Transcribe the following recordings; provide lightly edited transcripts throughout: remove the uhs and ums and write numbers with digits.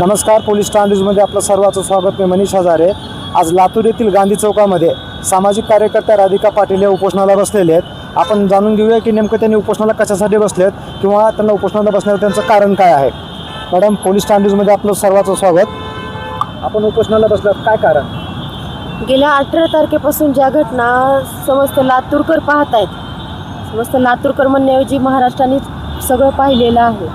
नमस्कार, police star न्यूजमध्ये आपलं सर्वांचं स्वागत. मी मनीष हजारे. आज लातूर येथील गांधी चौकामध्ये सामाजिक कार्यकर्त्या राधिका पाटील या उपोषणाला बसलेले आहेत. आपण जाणून घेऊया की नेमकं त्यांनी उपोषणाला कशासाठी बसलेत किंवा त्यांना उपोषणाला बसण्याचं त्यांचं कारण काय आहे. मॅडम, पोलीस स्टार न्यूजमध्ये आपलं सर्वांचं स्वागत. आपण उपोषणाला बसलात, काय कारण? गेल्या 18 तारखेपासून ज्या घटना समस्त लातूरकर पाहत आहेत, समस्त लातूरकर म्हणण्याऐवजी महाराष्ट्राने सगळं पाहिलेलं आहे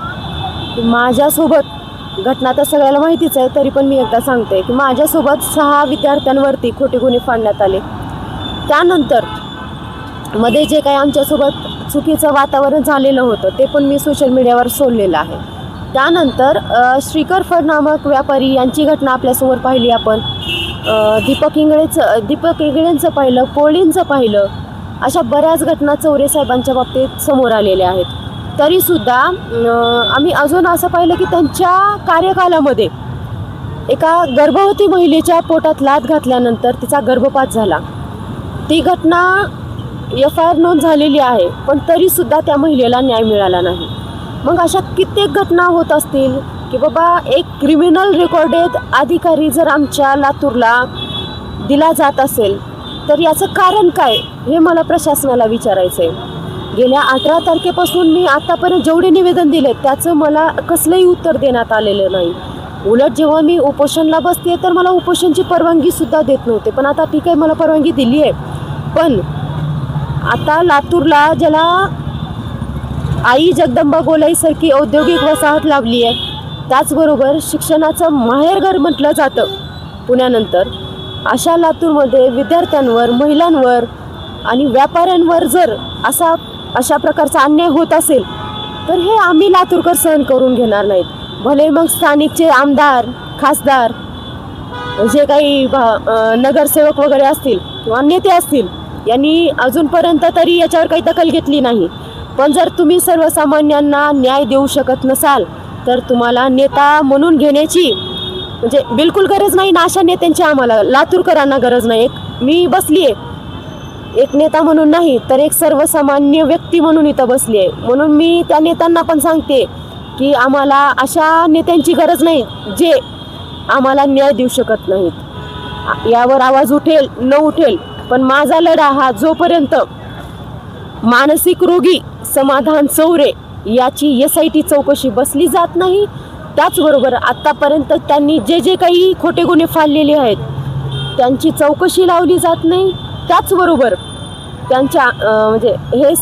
की माझ्यासोबत घटना तर सगळ्याला माहितीच आहे, तरी पण मी एकदा सांगते की माझ्यासोबत 6 विद्यार्थ्यांवरती खोटे गुन्हे फाडण्यात आले. त्यानंतर मध्ये जे काही आमच्यासोबत चुकीचं वातावरण झालेलं होतं ते पण मी सोशल मीडियावर सोडलेलं आहे. त्यानंतर श्रीकर फड नामक व्यापारी यांची घटना आपल्यासमोर पाहिली आपण. दीपक इंगळेंचं पाहिलं, पोळींचं पाहिलं. अशा बऱ्याच घटना चौरे साहेबांच्या बाबतीत समोर आलेल्या आहेत. तरीसुद्धा आम्ही अजून असं पाहिलं की त्यांच्या कार्यकालामध्ये एका गर्भवती महिलेच्या पोटात लाथ घातल्यानंतर तिचा गर्भपात झाला. ती घटना FIR नोंद झालेली आहे, पण तरीसुद्धा त्या महिलेला न्याय मिळाला नाही. मग अशा कित्येक घटना होत असतील की बाबा एक क्रिमिनल रेकॉर्डेड अधिकारी जर आमच्या लातूरला दिला जात असेल तर याचं कारण काय, हे मला प्रशासनाला विचारायचं आहे. गेल्या 18 तारखेपासून मी आतापर्यंत जेवढे निवेदन दिले त्याचं मला कसलंही उत्तर देण्यात आलेलं नाही. उलट जेव्हा मी उपोषणला बसते तर मला उपोषणची परवानगीसुद्धा देत नव्हते. पण आता ठीक आहे, मला परवानगी दिली आहे. पण आता लातूरला ज्याला आई जगदंबा गोलाईसारखी औद्योगिक वसाहत लाभली आहे, त्याचबरोबर शिक्षणाचं माहेरघर म्हटलं जातं पुण्यानंतर, अशा लातूरमध्ये विद्यार्थ्यांवर, महिलांवर आणि व्यापाऱ्यांवर जर अशा प्रकारचा अन्याय होत असेल तर हे आम्ही लातूरकर सहन करून घेणार नाहीत. भले मग स्थानिकचे आमदार, खासदार, जे काही नगरसेवक वगैरे असतील किंवा नेते असतील, यांनी अजूनपर्यंत तरी याच्यावर काही दखल घेतली नाही. पण जर तुम्ही सर्वसामान्यांना न्याय देऊ शकत नसाल तर तुम्हाला नेता म्हणून घेण्याची म्हणजे बिलकुल गरज नाही ना. अशा नेत्यांची आम्हाला लातूरकरांना गरज नाही. मी बसली आहे एक नेता म्हणून नाही तर एक सर्वसामान्य व्यक्ती म्हणून इथं बसली आहे. म्हणून मी त्या नेत्यांना पण सांगते की आम्हाला अशा नेत्यांची गरज नाही जे आम्हाला न्याय देऊ शकत नाहीत. यावर आवाज उठेल न उठेल, पण माझा लढा हा जोपर्यंत मानसिक रोगी समाधान चौरे याची SIT चौकशी बसली जात नाही, त्याचबरोबर आत्तापर्यंत त्यांनी जे काही खोटे गुन्हे फाडलेले आहेत त्यांची चौकशी लावली जात नाही, त्याचबरोबर त्यांच्या म्हणजे हे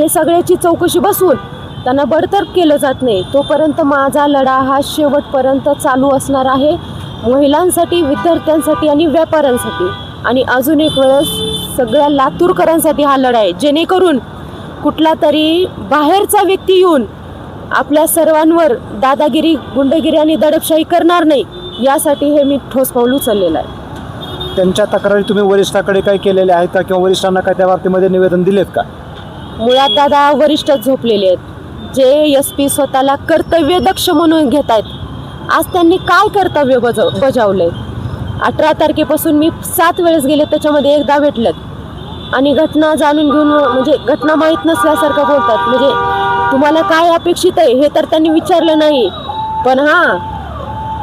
सगळ्याची चौकशी बसून त्यांना बडतर्फ केलं जात नाही, तोपर्यंत माझा लढा हा शेवटपर्यंत चालू असणार आहे. महिलांसाठी, विद्यार्थ्यांसाठी आणि व्यापाऱ्यांसाठी आणि अजून एक वेळेस सगळ्या लातूरकरांसाठी हा लढा आहे. जेणेकरून कुठला तरी बाहेरचा व्यक्ती येऊन आपल्या सर्वांवर दादागिरी, गुंडगिरी आणि दडपशाही करणार नाही, यासाठी हे मी ठोस पाऊल उचललेलं आहे. त्यांच्या तक्रारी तुम्ही वरिष्ठाकडे काय केलेल्या आहेत का किंवा वरिष्ठांना काय त्या बाबतीमध्ये निवेदन दिलेत का? मुळात दादा वरिष्ठच झोपलेले आहेत. जे SP स्वतःला कर्तव्यदक्ष म्हणून घेत आहेत, आज त्यांनी काय कर्तव्य बजावलंय? 18 तारखेपासून मी 7 वेळेस गेले, त्याच्यामध्ये एकदा भेटलेत आणि घटना जाणून घेऊन म्हणजे घटना माहीत नसल्यासारखं बोलतात. म्हणजे तुम्हाला काय अपेक्षित आहे हे तर त्यांनी विचारलं नाही. पण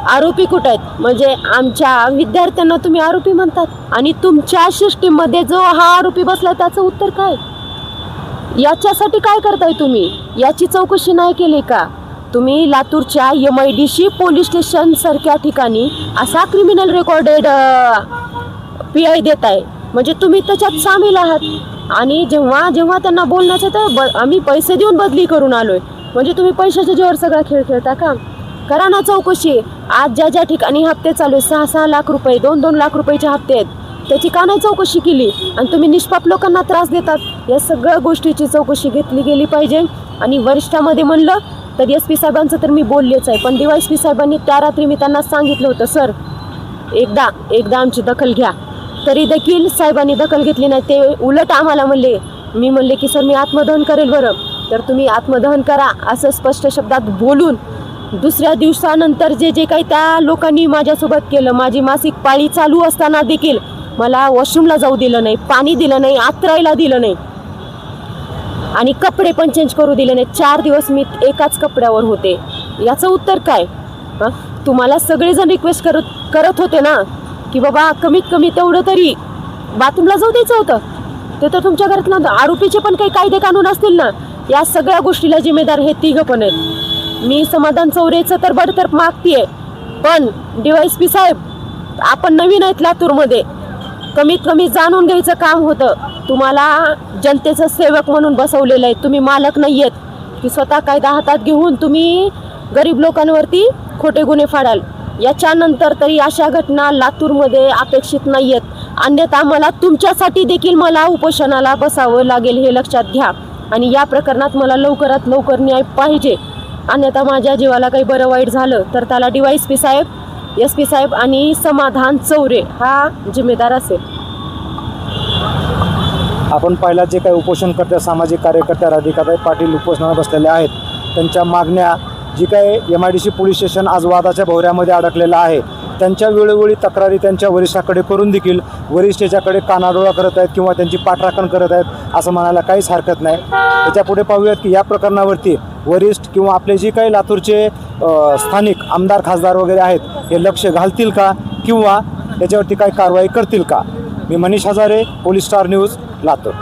आरोपी कुठं आहेत? म्हणजे आमच्या विद्यार्थ्यांना तुम्ही आरोपी म्हणतात आणि तुमच्या सिस्टीममध्ये जो हा आरोपी बसला त्याचं उत्तर काय? याच्यासाठी काय करताय तुम्ही? याची चौकशी नाही केली का? तुम्ही लातूरच्या MIDC पोलीस स्टेशन सारख्या ठिकाणी असा क्रिमिनल रेकॉर्डेड PI देताय, म्हणजे तुम्ही त्याच्यात सामील आहात. आणि जेव्हा त्यांना बोलण्याचं तर आम्ही पैसे देऊन बदली करून आलोय, म्हणजे तुम्ही पैशाच्या जोर सगळा खेळ खेळता का? करा ना चौकशी. आज ज्या ठिकाणी हप्ते चालू आहेत, 6-6 लाख रुपये, 2-2 लाख रुपयाचे हप्ते आहेत, त्याची का नाही चौकशी केली? आणि तुम्ही निष्पाप लोकांना त्रास देतात. या सगळ्या गोष्टीची चौकशी घेतली गेली पाहिजे. आणि वरिष्ठामध्ये म्हणलं तर SP साहेबांचं तर मी बोललेच आहे, पण DYSP साहेबांनी त्या रात्री मी त्यांना सांगितलं होतं, सर एकदा आमची दखल घ्या, तरी देखील साहेबांनी दखल घेतली नाही. ते उलट आम्हाला मी म्हणले की सर मी आत्मदहन करेल. बरं, तर तुम्ही आत्मदहन करा असं स्पष्ट शब्दात बोलून दुसऱ्या दिवसानंतर जे काही त्या लोकांनी माझ्यासोबत केलं, माझी मासिक पाळी चालू असताना देखील मला वॉशरूमला जाऊ दिलं नाही, पाणी दिलं नाही, आतरायला दिलं नाही आणि कपडे पण चेंज करू दिले नाही. 4 दिवस मी एकाच कपड्यावर होते. याचं उत्तर काय? हां, तुम्हाला सगळेजण रिक्वेस्ट करत होते ना की बाबा कमीत कमी तेवढं तरी बाथरूमला जाऊ द्यायचं होतं. ते तर तुमच्या घरात नव्हतं. आरोपीचे पण काही कायदे कानून असतील ना, या सगळ्या गोष्टीला जिम्मेदार हे तिघं पण आहेत. मी समाधान चौरेचं तर बडतर्फ मागतीये, पण DYSP साहेब आपण नवीन आहेत लातूरमध्ये, कमीत कमी जाणून घ्यायचं काम होतं. तुम्हाला जनतेचं सेवक म्हणून बसवलेलं आहे, तुम्ही मालक नाही आहेत की स्वतः कायदा हातात घेऊन तुम्ही गरीब लोकांवरती खोटे गुन्हे फाडाल. याच्यानंतर तरी अशा घटना लातूरमध्ये अपेक्षित नाही आहेत. अन्यथा आम्हाला तुमच्यासाठी देखील मला उपोषणाला बसावं लागेल, हे लक्षात घ्या. आणि या प्रकरणात मला लवकरात लवकर न्याय पाहिजे. अन्यथा माझ्या जीवाला काही बरं वाईट झालं तर त्याला DYSP साहेब, SP साहेब आणि समाधान चौरे हा जिम्मेदार असेल. आपण पहिला जे काही उपोषणकर्ते सामाजिक कार्यकर्ते राधिकाताई पाटील उपोषणाला बसलेले आहेत, त्यांच्या मागण्या जी काही MIDC पोलीस स्टेशन आज वादाच्या भोवऱ्यामध्ये अडकलेलं आहे, त्यांच्या वेळोवेळी तक्रारी त्यांच्या वरिष्ठाकडे करून देखील वरिष्ठ याच्याकडे कानाडोळा करत आहेत किंवा त्यांची पाठराखण करत आहेत असं म्हणायला काहीच हरकत नाही. त्याच्यापुढे पाहूयात की या प्रकरणावरती वरिष्ठ किंवा आपले जे काही लातूरचे स्थानिक आमदार खासदार वगैरे आहेत हे लक्ष घालतील का किंवा त्याच्यावरती काही कारवाई करतील का. मी Manish Hazare, police star news, Latur.